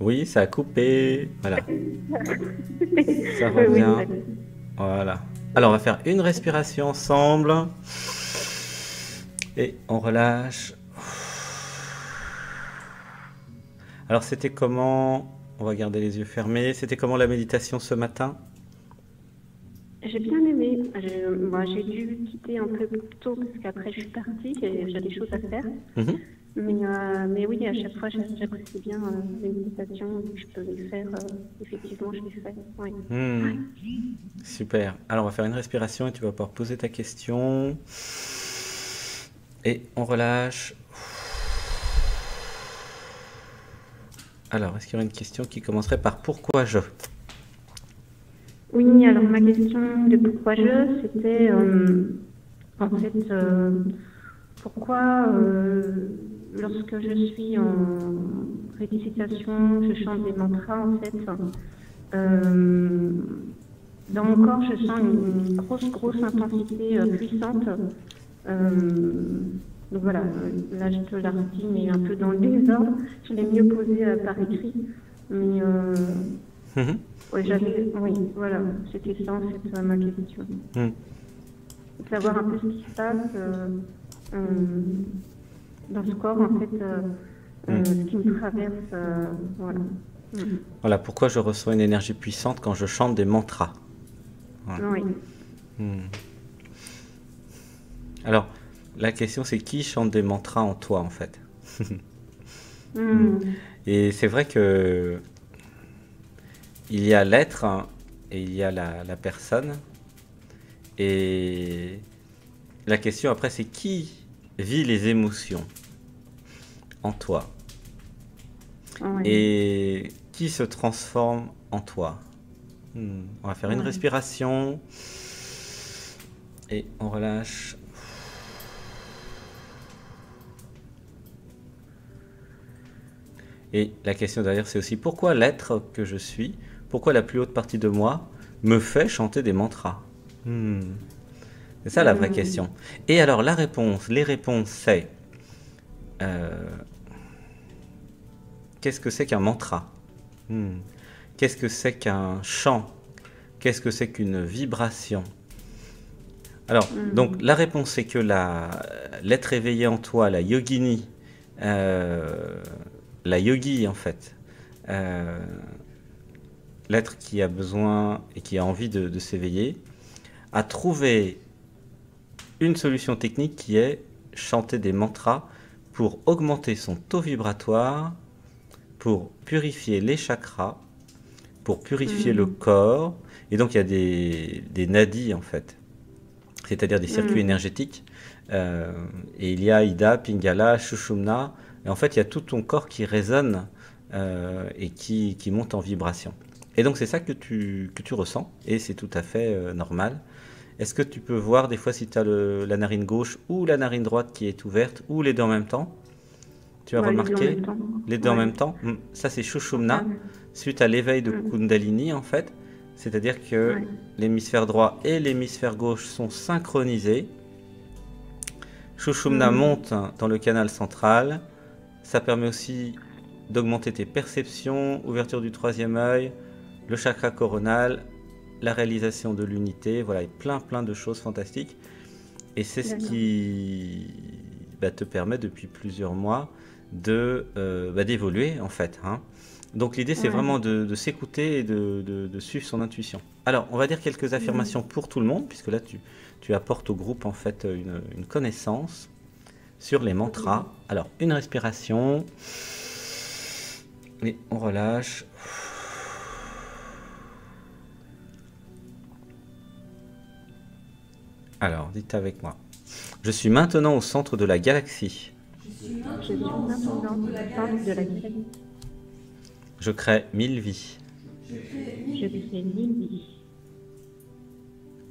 Oui, ça a coupé. Voilà, ça Oui, oui, revient. Voilà. Alors, on va faire une respiration ensemble. Et on relâche. Alors, c'était comment? On va garder les yeux fermés. C'était comment la méditation ce matin? j'ai bien aimé. Moi, j'ai dû quitter un peu plus tôt parce qu'après je suis partie, j'ai des choses à faire. Mhm. Mais oui, à chaque fois, j'apprécie bien les méditations. Donc je peux les faire. Effectivement, je les fais. Oui. Hmm, super. Alors, on va faire une respiration et tu vas pouvoir poser ta question. Et on relâche. Alors, est-ce qu'il y aurait une question qui commencerait par pourquoi je? Oui, alors ma question de pourquoi c'était en fait pourquoi lorsque je suis en récitation, je chante des mantras en fait. Euh, Dans mon corps, je sens une grosse intensité puissante. Donc voilà, là je te la redis, mais un peu dans le désordre. Je l'ai mieux posé par écrit. Mais Mhm. ouais, oui, voilà, c'était ça en fait ma question. Hmm. Savoir un peu ce qui se passe euh, dans ce corps, en fait, Hmm. ce qui me traverse. Voilà. Mm. Voilà pourquoi je reçois une énergie puissante quand je chante des mantras. Voilà. Oui. Hmm. Alors, la question c'est qui chante des mantras en toi en fait? Hmm. Mm. Et c'est vrai que il y a l'être hein, et il y a la personne. Et la question après c'est qui vit les émotions en toi Oui. et qui se transforme en toi. On va faire une Ouais. respiration et on relâche. Et la question derrière, c'est aussi pourquoi l'être que je suis, pourquoi la plus haute partie de moi me fait chanter des mantras. Hmm. C'est ça la vraie Mm. question. Et alors la réponse, les réponses, c'est euh, qu'est-ce que c'est qu'un mantra? Hmm. Qu'est-ce que c'est qu'un chant? Qu'est-ce que c'est qu'une vibration? Alors, donc Mm. la réponse c'est que l'être éveillé en toi, euh, la yogi en fait, euh, l'être qui a besoin et qui a envie de s'éveiller, a trouvé une solution technique qui est chanter des mantras pour augmenter son taux vibratoire, pour purifier les chakras, pour purifier le Mm. corps. Et donc il y a des nadis en fait, c'est-à-dire des circuits Mm. énergétiques. Et il y a Ida, Pingala, Shushumna. Et en fait, il y a tout ton corps qui résonne et qui monte en vibration. Et donc c'est ça que tu ressens, et c'est tout à fait normal. Est-ce que tu peux voir des fois si tu as la narine gauche ou la narine droite qui est ouverte, ou les deux en même temps? Tu as Ouais, les deux en remarqué même temps. les deux en Ouais. même temps? Ça c'est Shushumna, Ouais. suite à l'éveil de Mm. Kundalini en fait. C'est-à-dire que Ouais. l'hémisphère droit et l'hémisphère gauche sont synchronisés. Shushumna Mm. monte dans le canal central. Ça permet aussi d'augmenter tes perceptions, ouverture du troisième œil, le chakra coronal, la réalisation de l'unité, voilà, et plein de choses fantastiques. Et c'est ce D'accord. qui te permet depuis plusieurs mois d'évoluer en fait. Hein. Donc l'idée c'est Ouais. vraiment de s'écouter et de suivre son intuition. Alors on va dire quelques affirmations Mm. pour tout le monde, puisque là tu apportes au groupe en fait une connaissance sur les mantras. Alors une respiration et on relâche. Alors dites avec moi. Je suis maintenant au centre de la galaxie. Je suis maintenant au centre de la galaxie. Je crée 1000 vies. Je crée 1000 vies.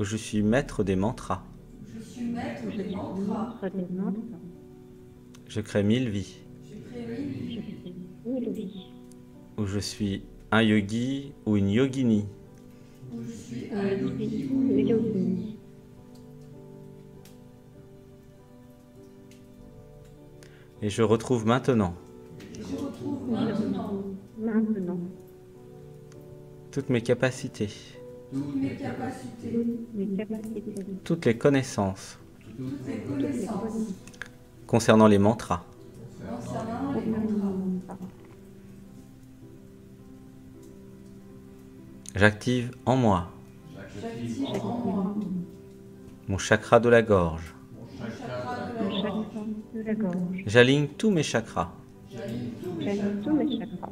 Je suis maître des mantras. Je suis maître des mantras. Je crée 1000 vies. Je crée 1000 vies. Où je suis un yogi ou une yogini. Où je suis une yogini. Et je retrouve maintenant Je retrouve maintenant toutes mes capacités, toutes mes capacités, mes capacités, toutes les connaissances toutes les connaissances concernant les mantras. concernant les mantras. J'active en moi J'active en moi mon chakra de la gorge. mon chakra de mon la gorge. chakra de la gorge. J'aligne tous mes chakras. J'aligne tous mes J'aligne tous mes chakras.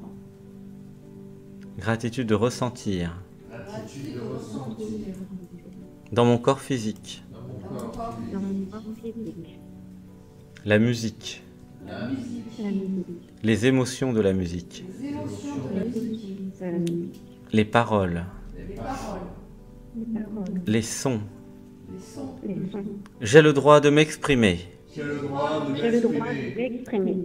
Gratitude de ressentir gratitude de ressentir dans mon corps physique dans mon corps Dans mon corps physique, la musique, la musique, la musique, les émotions de la musique, les émotions de la les musique, musiques de la musique, les paroles, les paroles, les paroles, les sons. les sons. les sons. J'ai le droit de m'exprimer. J'ai le droit de J'ai le droit de m'exprimer. m'exprimer.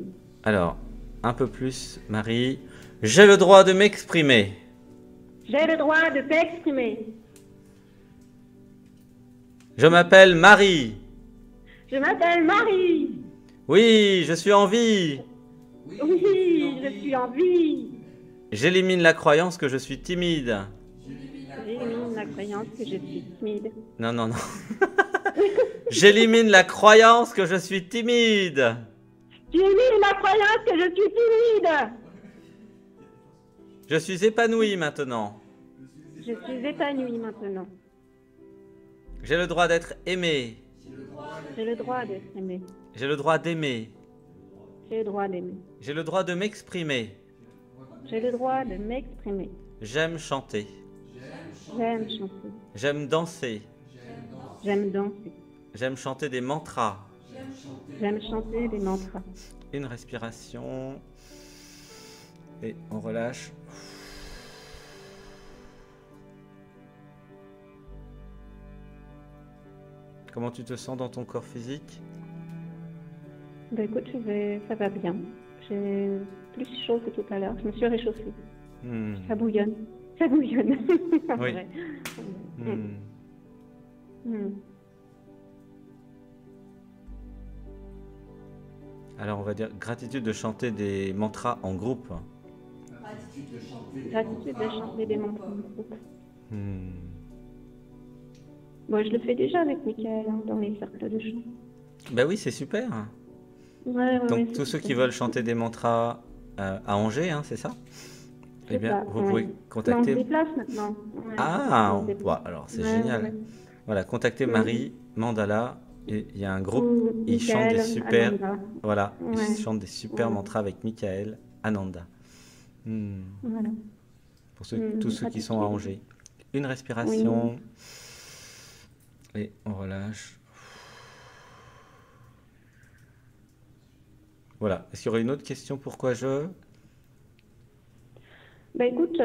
Alors, un peu plus, Marie. J'ai le droit de m'exprimer. J'ai le droit de t'exprimer. Je m'appelle Marie. Je m'appelle Marie. Oui, je suis en vie. Oui, je suis en vie. J'élimine la croyance que je suis timide. J'élimine la croyance que je suis timide. Non, non, non. J'élimine la croyance que je suis timide. J'élimine la croyance que je suis timide. Je suis épanoui maintenant. Je suis épanouie maintenant. J'ai le droit d'être aimé. J'ai le droit d'être aimée. J'ai le droit d'aimer. J'ai le droit d'aimer. J'ai le droit de m'exprimer. J'ai le droit de m'exprimer. J'aime chanter. J'aime chanter. J'aime danser. J'aime danser. J'aime chanter des mantras. J'aime chanter des mantras. Une respiration. Et on relâche. Comment tu te sens dans ton corps physique? Ben écoute, ça va bien. J'ai plus chaud que tout à l'heure. Je me suis réchauffée. Hmm. Ça bouillonne. Ça bouillonne. En Oui. vrai. Hmm. Mm. Alors on va dire gratitude de chanter des mantras en groupe. Gratitude de chanter. Gratitude de chanter des mantras. Hmm. Bon, je le fais déjà avec Michael hein, dans les cercles de chant. Ben oui, c'est super. Ouais, Donc ouais, tous c'est ceux qui super. veulent chanter des mantras à Angers, hein, c'est ça? Eh C'est bien, ça, vous ouais. pouvez Mais on se contacter. déplace maintenant. Ouais. Ah, On se déplace. bah, alors c'est Ouais, génial. ouais. Voilà, contactez Mhm. Marie Mandala. Et il y a un groupe, Ou ils chantent des Michael, super. Ananda. Voilà, Ouais. ils chantent des super Ouais. mantras avec Michael Ananda. Hmm. Voilà. Pour tous ceux qui sont à Pratiquer. Angers. Une respiration. Et on relâche. Voilà. Est-ce qu'il y aurait une autre question? Pourquoi je... Bah écoute,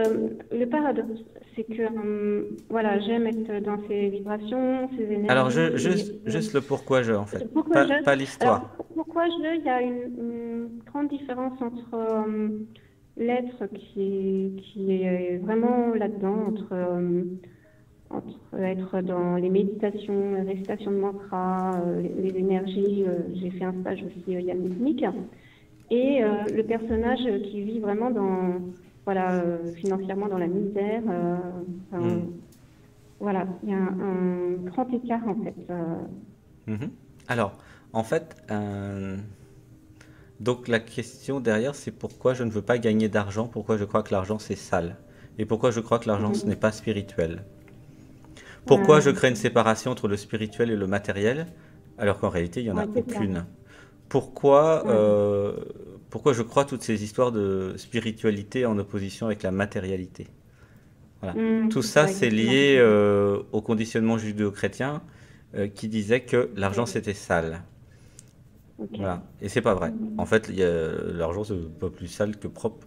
le paradoxe, c'est que voilà, j'aime être dans ces vibrations, ces énergies. Alors, juste le pourquoi je, en fait. Pourquoi je Pas l'histoire. Alors, pourquoi je il y a une grande différence entre l'être qui est vraiment là-dedans, entre être dans les méditations, la récitation de mantras, les énergies. J'ai fait un stage aussi yannique. Et le personnage qui vit vraiment voilà, financièrement dans la misère. Voilà, il y a un grand écart en fait. Mhm. Alors, en fait, donc la question derrière, c'est pourquoi je ne veux pas gagner d'argent, pourquoi je crois que l'argent c'est sale, et pourquoi je crois que l'argent ce n'est pas spirituel. Pourquoi je crée une séparation entre le spirituel et le matériel, alors qu'en réalité, il n'y en a Ouais, c'est ça. aucune. Pourquoi, pourquoi je crois toutes ces histoires de spiritualité en opposition avec la matérialité. Voilà. Tout ça, ouais, c'est lié au conditionnement judéo-chrétien qui disait que l'argent c'était sale. Ok. Voilà. Et c'est pas vrai. En fait, l'argent c'est pas plus sale que propre.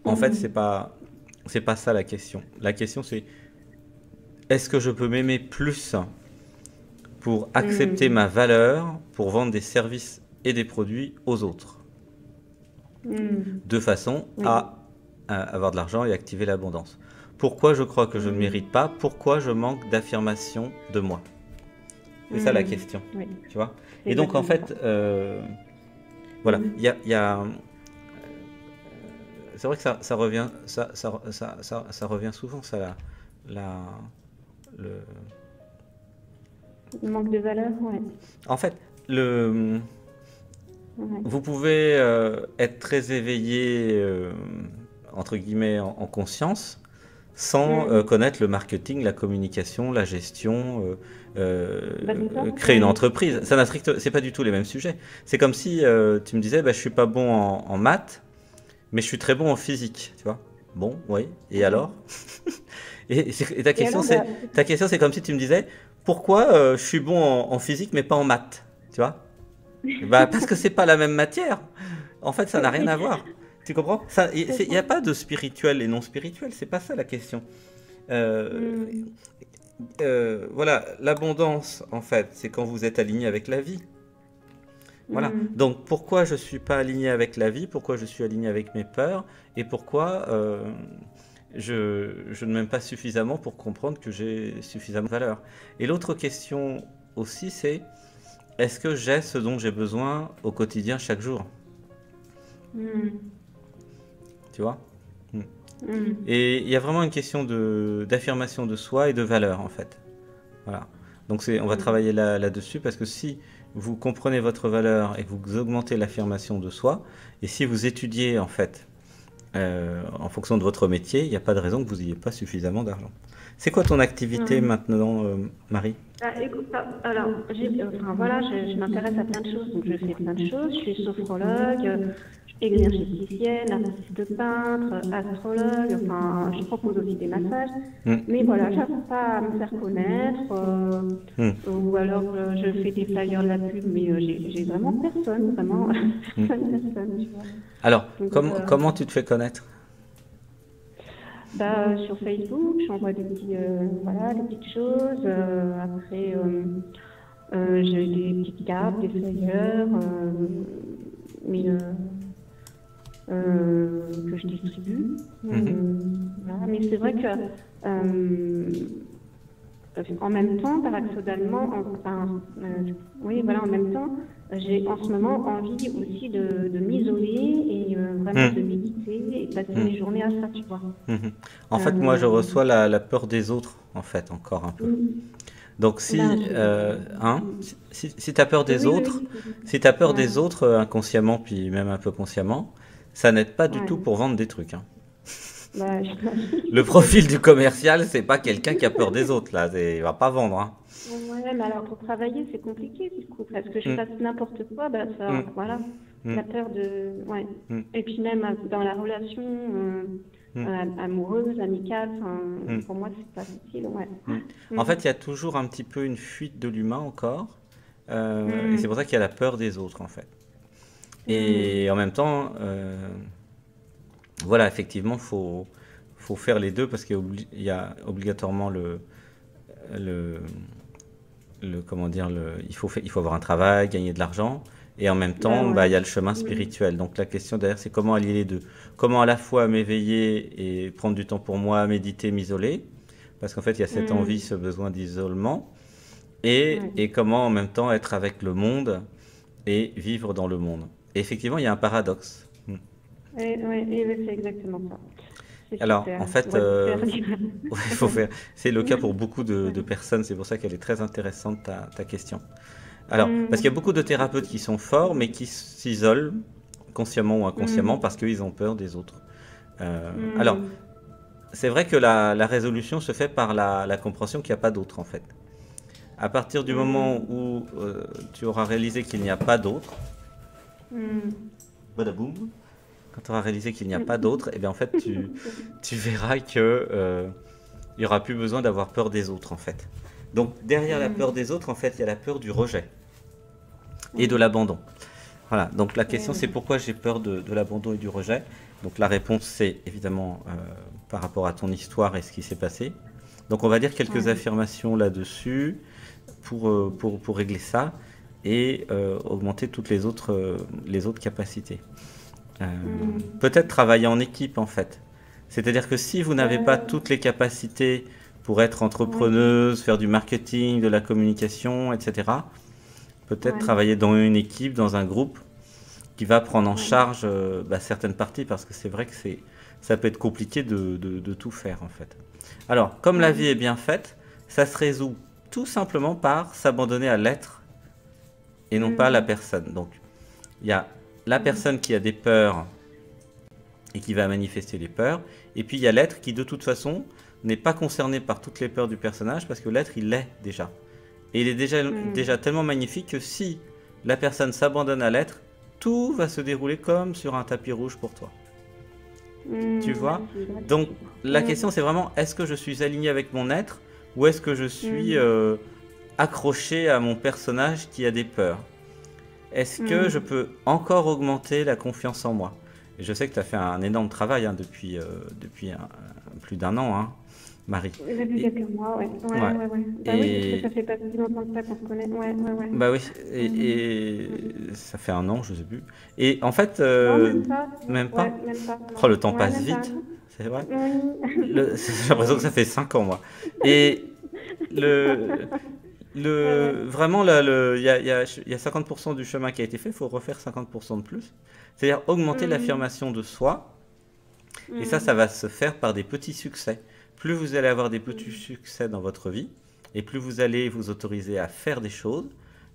En fait, c'est pas ça la question. La question c'est est-ce que je peux m'aimer plus pour accepter ma valeur, pour vendre des services et des produits aux autres, de façon à avoir de l'argent et activer l'abondance. Pourquoi je crois que je ne mérite pas? Pourquoi je manque d'affirmation de moi? C'est ça la question, Oui. tu vois. C'est Et donc en exactement fait, voilà, il y a c'est vrai que ça revient, ça revient souvent, ça, la, le... Le manque de valeur, ouais. En fait, Ouais. vous pouvez être très éveillé, entre guillemets, en conscience, sans connaître le marketing, la communication, la gestion, Bah, c'est ça. créer une entreprise. Ça n'a c'est pas du tout les mêmes sujets. C'est comme si tu me disais, bah, je suis pas bon en maths, mais je suis très bon en physique, tu vois. Bon, oui. Et alors? Et ta Et question, alors, bah, c'est comme si tu me disais, pourquoi je suis bon en physique, mais pas en maths, tu vois? Bah, parce que c'est pas la même matière. En fait, ça n'a rien à voir. Tu comprends? Ça, il c'est n'y ça. a pas de spirituel et non spirituel. C'est pas ça la question. Euh, Mm. voilà, l'abondance, en fait, c'est quand vous êtes aligné avec la vie. Voilà. Mm. Donc, pourquoi je suis pas aligné avec la vie? Pourquoi je suis aligné avec mes peurs? Et pourquoi je ne m'aime pas suffisamment pour comprendre que j'ai suffisamment de valeur? Et l'autre question aussi, c'est est-ce que j'ai ce dont j'ai besoin au quotidien chaque jour? Mm. Tu vois? Mm. Et il y a vraiment une question d'affirmation de soi et de valeur, en fait. Voilà. Donc on va travailler là-dessus parce que si vous comprenez votre valeur et que vous augmentez l'affirmation de soi, et si vous étudiez, en fait, en fonction de votre métier, il n'y a pas de raison que vous n'ayez pas suffisamment d'argent. C'est quoi ton activité Mm. maintenant, Marie? Écoute, alors, enfin, voilà, je m'intéresse à plein de choses, donc je fais plein de choses. Je suis sophrologue, énergéticienne, artiste peintre, astrologue, enfin, je propose aussi des massages. Mm. Mais voilà, j'arrive pas à me faire connaître, ou alors je fais des flyers de la pub, mais j'ai vraiment personne, vraiment, personne, tu vois. Alors, Donc, comment tu te fais connaître? bah, sur Facebook, j'envoie des petits, voilà, des petites choses. Après, j'ai des petites cartes, des flyers, mais que je distribue. Voilà. Mais c'est vrai que en même temps, paradoxalement, oui, voilà, en même temps, j'ai en ce moment envie aussi de m'isoler et vraiment de méditer et passer mes journées à ça, tu vois. En fait, moi, je reçois la peur des autres, en fait, encore un peu. Donc, si, Ben, si tu as peur des oui, autres, oui, oui. si tu as peur Ouais. des autres, inconsciemment, puis même un peu consciemment, ça n'aide pas du Ouais. tout pour vendre des trucs, hein. Bah, Le profil du commercial, c'est pas quelqu'un qui a peur des autres, là. Il va pas vendre, hein. ouais, mais alors pour travailler, c'est compliqué du coup, parce que je Mm. fasse n'importe quoi, bah ça, Mm. voilà, Mm. la peur de, ouais. Mm. Et puis même dans la relation amoureuse, amicale, enfin, pour moi c'est pas facile, ouais. En fait, il y a toujours un petit peu une fuite de l'humain encore. Et c'est pour ça qu'il y a la peur des autres, en fait. Et en même temps, voilà, effectivement, faut faire les deux parce qu'il y a obligatoirement comment dire, il faut avoir un travail, gagner de l'argent. Et en même temps, ouais. il y a le chemin spirituel. Donc la question derrière, c'est comment allier les deux. Comment à la fois m'éveiller et prendre du temps pour moi, méditer, m'isoler. Parce qu'en fait, il y a cette envie, ce besoin d'isolement. Et comment en même temps être avec le monde et vivre dans le monde. Et effectivement, il y a un paradoxe. Et c'est exactement ça. C'est Alors, super. en fait, Ouais, ouais, faut faire. C'est le cas pour beaucoup de personnes. C'est pour ça qu'elle est très intéressante, ta question. Alors, parce qu'il y a beaucoup de thérapeutes qui sont forts, mais qui s'isolent, consciemment ou inconsciemment, parce qu'ils ont peur des autres. Alors, c'est vrai que la résolution se fait par la compréhension qu'il n'y a pas d'autre, en fait. À partir du moment où tu auras réalisé qu'il n'y a pas d'autre, badaboum, quand tu auras réalisé qu'il n'y a pas d'autre, et bien en fait, tu verras que il n'y aura plus besoin d'avoir peur des autres, en fait. Donc, derrière la peur des autres, en fait, il y a la peur du rejet et de l'abandon. Voilà, donc la question, c'est pourquoi j'ai peur de l'abandon et du rejet. Donc, la réponse, c'est évidemment par rapport à ton histoire et ce qui s'est passé. Donc, on va dire quelques affirmations là-dessus pour régler ça et augmenter toutes les autres capacités. Peut-être travailler en équipe, en fait. C'est-à-dire que si vous n'avez pas toutes les capacités pour être entrepreneuse, faire du marketing, de la communication, etc., peut-être travailler dans une équipe, dans un groupe, qui va prendre en charge certaines parties, parce que c'est vrai que ça peut être compliqué de tout faire en fait. Alors, comme la vie est bien faite, ça se résout tout simplement par s'abandonner à l'être et non pas à la personne. Donc, il y a la personne qui a des peurs et qui va manifester les peurs, et puis il y a l'être qui de toute façon n'est pas concerné par toutes les peurs du personnage, parce que l'être il l'est déjà. Et il est déjà tellement magnifique que si la personne s'abandonne à l'être, tout va se dérouler comme sur un tapis rouge pour toi. Tu vois? Donc la question c'est vraiment, est-ce que je suis aligné avec mon être, ou est-ce que je suis accroché à mon personnage qui a des peurs? Est-ce que je peux encore augmenter la confiance en moi? Et je sais que tu as fait un énorme travail depuis plus d'1 an, hein, Marie. Depuis quelques mois, ouais. Bah oui, parce que ça fait pas si longtemps que ça qu'on se connaît. Ouais. Bah oui, et ça fait 1 an, je sais plus. Et en fait, Non, même pas. même pas. Ouais, même pas. Oh, le temps Ouais, passe même vite, pas. c'est vrai. Oui. J'ai l'impression que ça fait 5 ans, moi. Et vraiment, il y a 50% du chemin qui a été fait, il faut refaire 50% de plus. C'est-à-dire augmenter l'affirmation de soi. Et ça va se faire par des petits succès. Plus vous allez avoir des petits succès dans votre vie, et plus vous allez vous autoriser à faire des choses,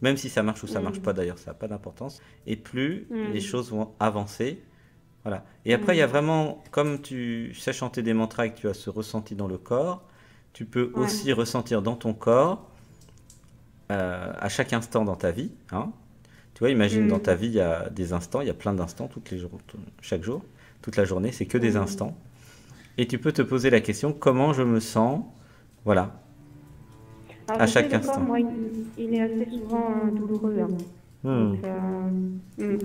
même si ça marche ou ça marche pas d'ailleurs, ça n'a pas d'importance, et plus les choses vont avancer. Voilà. Et après, il y a vraiment, comme tu sais chanter des mantras et que tu as ce ressenti dans le corps, tu peux aussi ressentir dans ton corps, à chaque instant dans ta vie. Hein. Tu vois, imagine dans ta vie, il y a des instants, il y a plein d'instants chaque jour, toute la journée, c'est que des instants. Et tu peux te poser la question, comment je me sens, voilà, Alors, à chaque instant. Moi, il est assez souvent douloureux. Hein. Donc,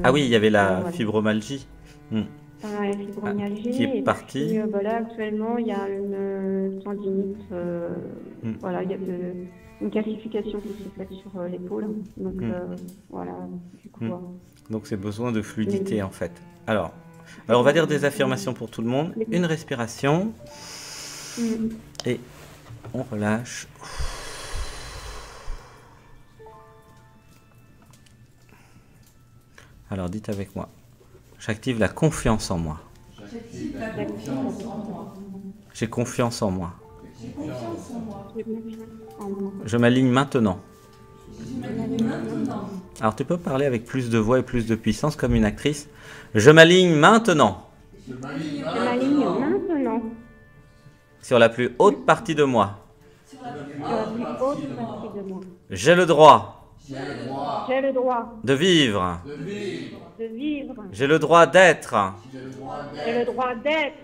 ah oui, il y avait la voilà. fibromyalgie. La fibromyalgie. Qui est et partie. puis, là, actuellement, il y a une tendinite. Voilà, il y a une calcification qui s'est faite sur l'épaule. Donc, voilà, du coup. Donc, c'est besoin de fluidité, en fait. Alors, on va dire des affirmations pour tout le monde. Une respiration. Et on relâche. Alors, dites avec moi. J'active la confiance en moi. J'active la confiance en moi. J'ai confiance en moi. J'ai confiance en moi. J'ai confiance en moi. Je m'aligne maintenant. Je m'aligne maintenant. Alors, tu peux parler avec plus de voix et plus de puissance comme une actrice. Je m'aligne maintenant. Je m'aligne maintenant. Sur la plus haute partie de moi. sur la plus Sur la haute plus partie haute de moi. partie de moi. J'ai le droit J'ai le droit J'ai le droit de vivre. de vivre. de vivre. J'ai le droit d'être. J'ai le droit J'ai d'être. le droit d'être.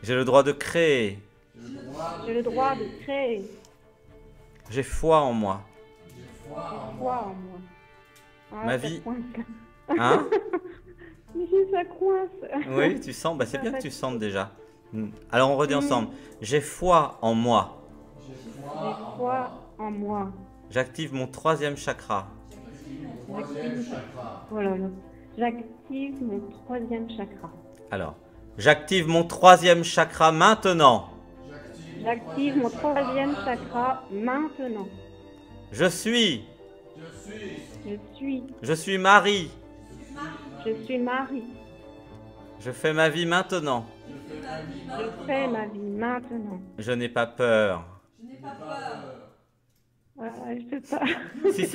J'ai le droit de créer. J'ai le droit J'ai le droit de créer. J'ai foi en moi. de foi en moi. Foi en moi. Ah, Ma ça vie- coince. Hein? Mais ça coince. Oui, tu sens. Bah, c'est bien que tu sentes déjà. Alors, on redit ensemble. J'ai foi en moi. J'ai J'ai foi foi en moi. J'active mon 3e chakra. en mon troisième chakra. Oh là là. J'active mon 3e chakra. Alors, j'active mon 3e chakra maintenant. J'active mon 3e chakra maintenant. Je suis. Je suis Marie. Marie. Je fais ma vie maintenant. Je fais ma vie maintenant. Je n'ai pas peur. Je sais pas. Si.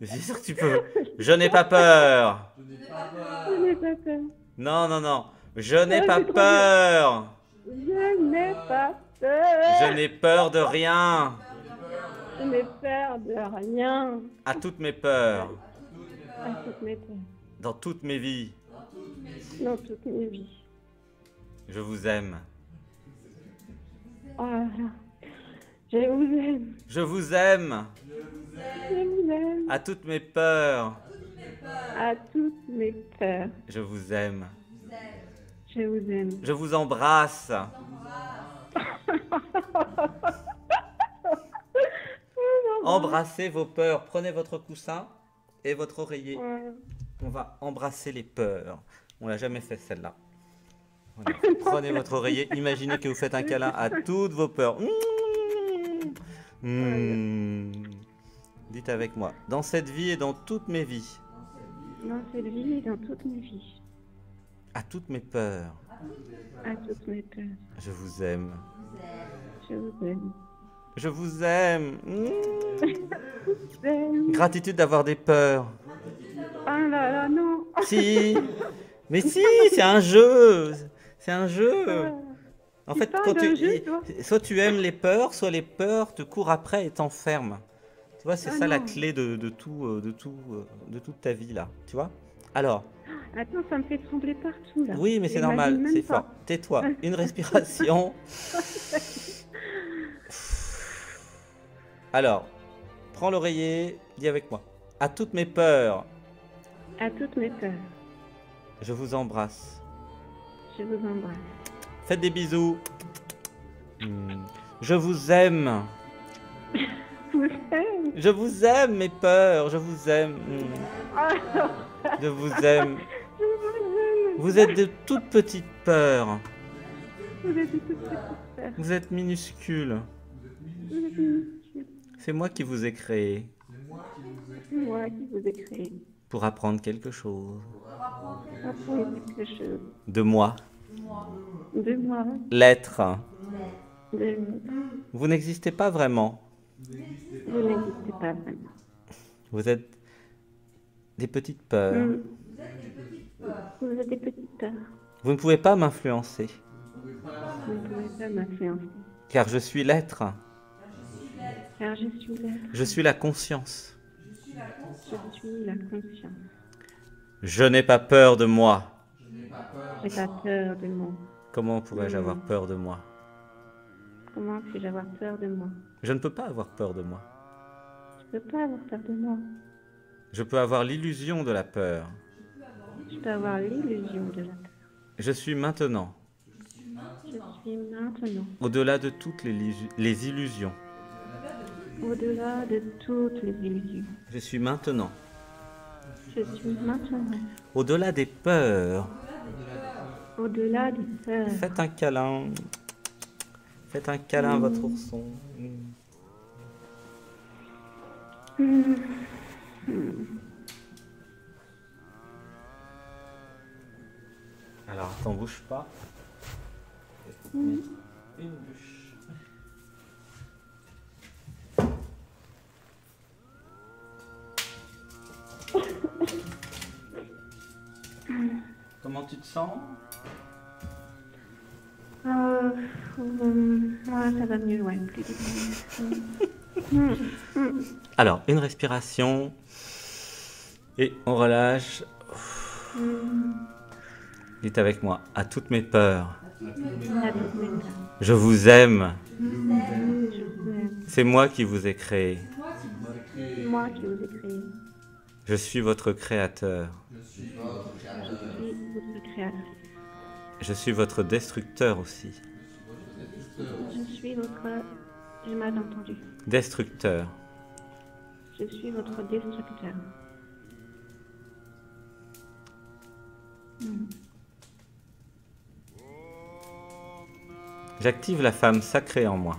C'est sûr que tu peux. Je n'ai pas peur. Je n'ai pas peur. Non. Je n'ai Oh, pas c'est trop peur. Je n'ai pas peur. Je n'ai peur de rien. Je n'ai peur de rien. À toutes mes peurs. À toutes mes peurs. Dans toutes mes vies. Dans toutes mes vies. Je vous aime. Oh là là. Je vous aime. Je vous aime. Je vous aime. À toutes mes peurs. À toutes mes peurs. Je vous aime. Je vous aime. Je vous embrasse. Embrassez vos peurs. Prenez votre coussin et votre oreiller. Ouais. On va embrasser les peurs. On l'a jamais fait celle-là. Voilà. Prenez votre oreiller. Imaginez que vous faites un câlin à toutes vos peurs. Dites avec moi. Dans cette vie et dans toutes mes vies, dans cette vie et dans toute ma vie, à toutes mes peurs. à toutes mes peurs. Je vous aime. Je vous aime. Je vous aime. Je vous aime. Gratitude d'avoir des peurs. Oh là là, non. Si, mais si, c'est un jeu. C'est un jeu. En Tu fait, parles d'un jeu, toi soit tu aimes les peurs, soit les peurs te courent après et t'enferment. Tu vois, c'est Ah ça la non. clé de toute ta vie là. Tu vois? Alors, Attends, ça me fait trembler partout, là. oui, mais c'est J'imagine normal, même c'est pas. fort. Tais-toi. Une respiration. Alors, prends l'oreiller, dis avec moi. À toutes mes peurs, À toutes mes peurs, je vous embrasse. je vous embrasse. Faites des bisous. Je vous aime. Je vous aime. Je vous aime, mes peurs. Je vous aime. Je vous aime. Je vous aime. Vous êtes de toutes petites peurs. Vous êtes de toutes petites peurs. Vous êtes minuscules. Vous êtes minuscules. C'est moi qui vous ai créé C'est moi qui vous ai créé. pour apprendre quelque chose. Apprendre quelque chose. De moi. De moi. L'être. De... Vous n'existez pas vraiment. Vous n'existez pas vraiment. Vous êtes des petites peurs. Vous êtes des petites peurs. Vous ne pouvez pas m'influencer. Vous ne pouvez pas m'influencer. Car je suis l'être. Car je suis l'être. Je suis la conscience. Je suis la conscience. Je n'ai pas peur de moi. J'ai pas peur de moi. Comment pourrais-je avoir peur de moi? Comment puis-je avoir peur de moi? Je ne peux pas avoir peur de moi. Je peux pas avoir peur de moi. Je peux avoir l'illusion de la peur. Je peux avoir l'illusion de la peur. Je suis maintenant, Je suis maintenant, au-delà de toutes les illusions. au-delà de toutes les illusions. Je suis maintenant, Je suis maintenant, au-delà des peurs. au-delà des peurs. Faites un câlin. Faites un câlin à votre ourson. Alors, attends, bouge pas. Une bûche. Comment tu te sens? Ouais, ça va mieux, ouais. Plus vite. Alors, une respiration. Et on relâche. Dites avec moi, à toutes mes peurs, je vous aime. C'est moi qui vous ai créé. C'est moi qui vous ai créé. Je suis votre créateur. Je suis votre créateur. Je suis votre destructeur aussi. Je suis votre... J'ai mal entendu. Destructeur. Je suis votre destructeur. J'active la femme sacrée en moi.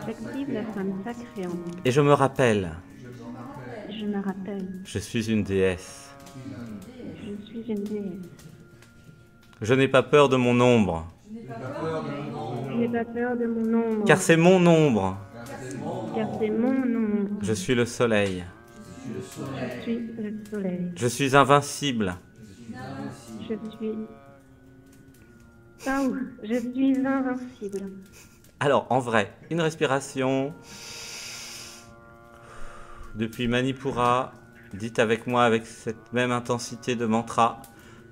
J'active la femme sacrée en moi. Et je me rappelle, Je me rappelle. je suis une déesse. Je suis une déesse. Je n'ai pas peur de mon ombre, Je n'ai pas peur de mon ombre. car c'est mon ombre. Car c'est mon ombre. Je suis le soleil. Je suis le soleil. Je suis invincible. Je suis... Oh, je suis invincible. Alors, en vrai, une respiration. Depuis Manipura, dites avec moi avec cette même intensité de mantra.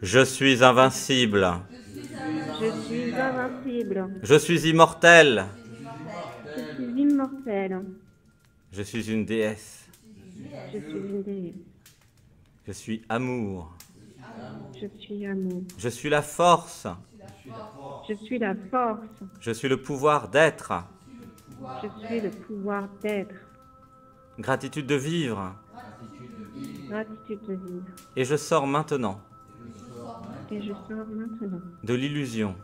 Je suis invincible. Je suis invincible. Je suis immortel. Je suis immortel. Je suis une déesse. Je suis une déesse. Je suis amour. Je suis amour. Je suis la force. Je suis la force. Je suis le pouvoir d'être. Je suis le pouvoir d'être. Gratitude de vivre. Gratitude de vivre. Et je sors maintenant Et je sors maintenant de l'illusion.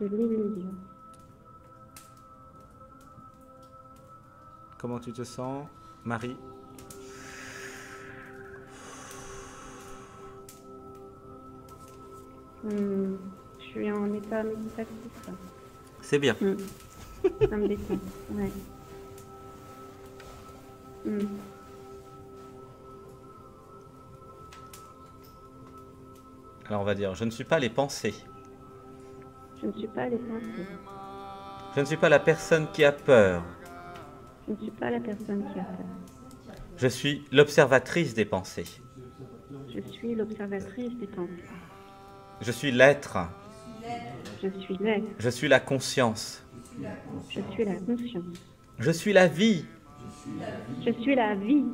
de l'illusion. Comment tu te sens, Marie? Je suis en état méditatif. C'est bien. Ça me détend. Ouais. Alors on va dire, je ne suis pas les pensées. Je ne suis pas les pensées. Je ne suis pas la personne qui a peur. Je ne suis pas la personne qui a peur. Je suis l'observatrice des pensées. Je suis l'observatrice des pensées. Je suis l'être. Je suis l'être. Je suis la conscience. Je suis la conscience. Je suis la vie. Je suis la vie.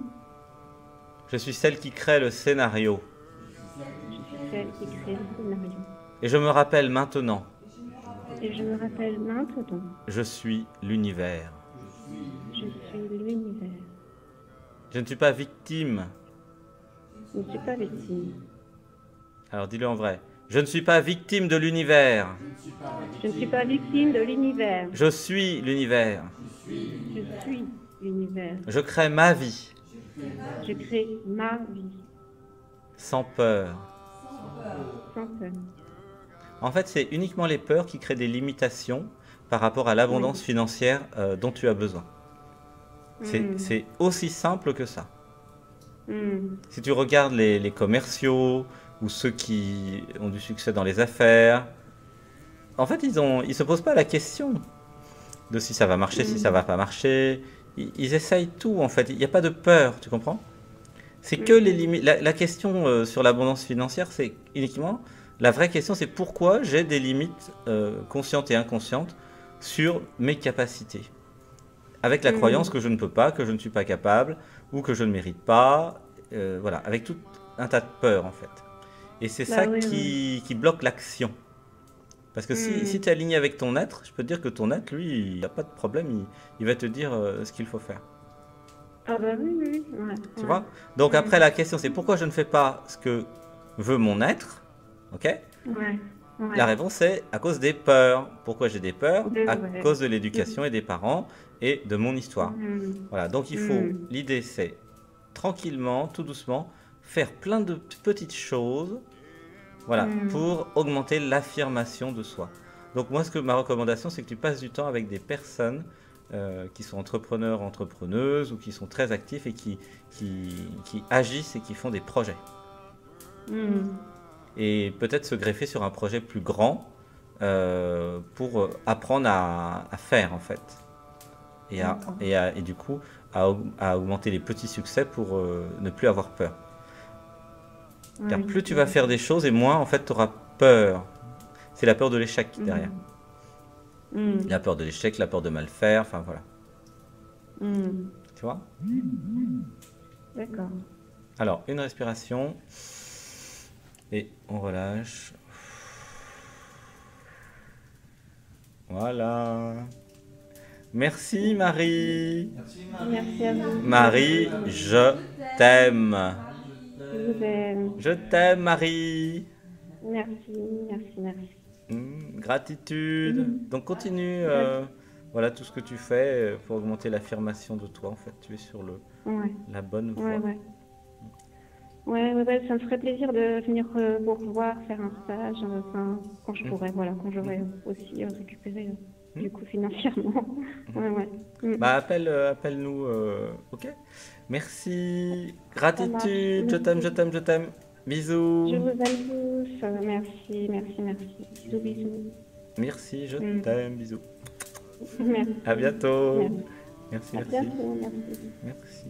Je suis celle qui crée le scénario. Je suis celle qui crée le scénario. Et je me rappelle maintenant, Et je me rappelle maintenant, je suis l'univers. je suis l'univers. Je ne suis pas victime. Je ne suis pas victime. Alors dis-le en vrai. Je ne suis pas victime de l'univers. Je ne suis pas victime de l'univers. Je suis l'univers. Je suis l'univers. Je crée ma vie Je crée ma vie sans peur. sans peur. En fait, c'est uniquement les peurs qui créent des limitations par rapport à l'abondance financière dont tu as besoin. C'est aussi simple que ça. Si tu regardes les commerciaux ou ceux qui ont du succès dans les affaires, en fait, ils se posent pas la question de si ça va marcher, si ça va pas marcher. Ils essayent tout, en fait. Il n'y a pas de peur, tu comprends? C'est que les limites. La question sur l'abondance financière, c'est uniquement... La vraie question, c'est pourquoi j'ai des limites conscientes et inconscientes sur mes capacités. Avec la croyance que je ne peux pas, que je ne suis pas capable, ou que je ne mérite pas. Voilà, avec tout un tas de peurs, en fait. Et c'est ça qui bloque l'action. Parce que si tu es aligné avec ton être, je peux te dire que ton être, lui, il n'a pas de problème, il va te dire ce qu'il faut faire. Ah bah oui. Ouais, tu vois? Donc après, la question, c'est pourquoi je ne fais pas ce que veut mon être? Ok? Ouais. La réponse est à cause des peurs. Pourquoi j'ai des peurs? À cause de l'éducation et des parents et de mon histoire. Voilà, donc il faut... L'idée, c'est tranquillement, tout doucement, faire plein de petites choses, voilà, pour augmenter l'affirmation de soi. Donc moi, ma recommandation, c'est que tu passes du temps avec des personnes qui sont entrepreneurs, entrepreneuses, ou qui sont très actifs et qui agissent et qui font des projets. Et peut-être se greffer sur un projet plus grand pour apprendre à faire, en fait. Et du coup, à augmenter les petits succès pour ne plus avoir peur. Car plus tu vas faire des choses et moins, en fait, tu auras peur. C'est la peur de l'échec derrière. La peur de l'échec, la peur de mal faire, enfin voilà. Tu vois? D'accord. Alors, une respiration. Et on relâche. Voilà. Merci Marie. Merci à vous. Marie, je t'aime. Je vous aime. Je t'aime Marie. Merci. Gratitude. Donc continue voilà tout ce que tu fais pour augmenter l'affirmation de toi. En fait, tu es sur la bonne voie. Ouais, ça me ferait plaisir de venir vous revoir, faire un stage, quand je pourrais, quand j'aurais aussi récupéré du coup financièrement. Bah appelle-nous, ok? Merci, gratitude, je t'aime. Bisous. Je vous aime tous, merci. Bisous. Merci, je t'aime, bisous. Merci. À bientôt. Merci. À bientôt, merci. Merci.